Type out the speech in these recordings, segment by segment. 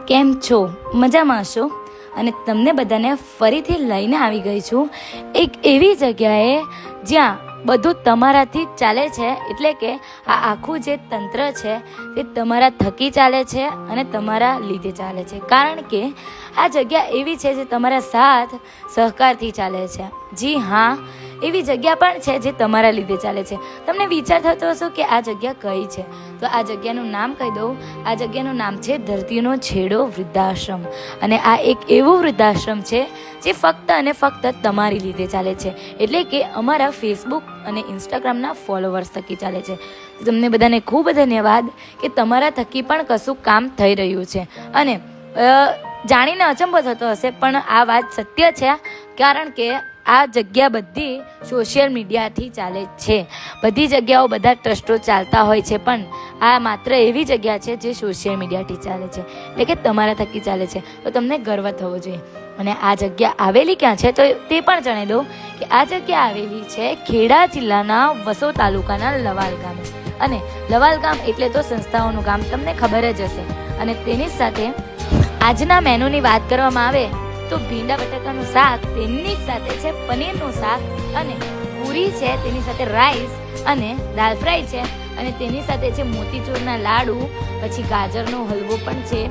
કેમ છો? મજામાં છો? અને તમને બધાને ફરીથી લઈને આવી ગઈ છું એક એવી જગ્યાએ જ્યાં બધું તમારાથી જ ચાલે છે. એટલે કે આ આખું જે તંત્ર છે તે તમારા થકી ચાલે છે અને તમારા લીધે ચાલે છે. કારણ કે આ જગ્યા એવી છે જે તમારા સાથ સહકારથી ચાલે છે. જી હા, એવી જગ્યા પણ છે જે તમારા લીધે ચાલે છે. તમને વિચાર થતો હશો કે આ જગ્યા કઈ છે, તો આ જગ્યાનું નામ કહી દઉં. આ જગ્યાનું નામ છે ધરતીનો છેડો વૃદ્ધાશ્રમ. અને આ એક એવું વૃદ્ધાશ્રમ છે જે ફક્ત અને ફક્ત તમારી લીધે ચાલે છે. એટલે કે અમારા ફેસબુક અને ઇન્સ્ટાગ્રામના ફોલોવર્સ થકી ચાલે છે. તમને બધાને ખૂબ ધન્યવાદ કે તમારા થકી પણ કશું કામ થઈ રહ્યું છે. અને જાણીને અચંબો થતો હશે પણ આ વાત સત્ય છે. કારણ કે આ જગ્યા બધી સોશિયલ મીડિયાથી ચાલે છે. બધી જગ્યાઓ બધા ટ્રસ્ટો ચાલતા હોય છે, પણ આ માત્ર એવી જગ્યા છે જે સોશિયલ મીડિયાથી ચાલે છે. એટલે કે તમારા થકી ચાલે છે. તો તમને ગર્વ થવો જોઈએ. અને આ જગ્યા આવેલી ક્યાં છે તો તે પણ જણાવી દઉં કે આ જગ્યા આવેલી છે ખેડા જિલ્લાના વસો તાલુકાના લવાલ ગામે. અને લવાલ ગામ એટલે તો સંસ્થાઓનું ગામ, તમને ખબર જ હશે. અને તેની સાથે આજના મેનુની વાત કરવામાં આવે તો ભીંડા બટાકાનું શાક, તેની સાથે છે પનીરનું શાક, અને પૂરી છે, તેની સાથે રાઈસ અને દાલ ફ્રાય છે, અને તેની સાથે છે મોતીચૂરના લાડુ, પછી ગાજરનો હલવો પણ છે,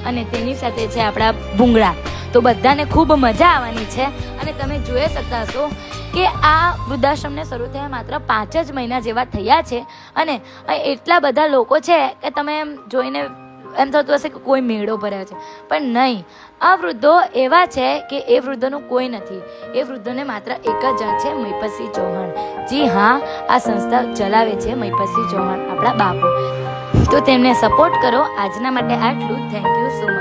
અને તેની સાથે છે આપણા ભૂંગળા. તો બધાને ખૂબ મજા આવવાની છે. અને તમે જોઈ શકતા હશો કે આ વૃદ્ધાશ્રમને શરૂ થયા માત્ર 5 જ મહિના જેવા થયા છે. અને એટલા બધા લોકો છે કે તમે એમ જોઈને એમ થતું હશે કે કોઈ મેળો ભર્યો છે, પણ નહીં. આ વૃદ્ધો એવા છે કે એ વૃદ્ધોનું કોઈ નથી. એ વૃદ્ધોને માત્ર એક જ જણ છે, મહિપતસિંહ ચૌહાણ. જી હા, આ સંસ્થા ચલાવે છે મહિપતસિંહ ચૌહાણ, આપણા બાપુ. તો તેમને સપોર્ટ કરો. આજના માટે આટલું. Thank you so much.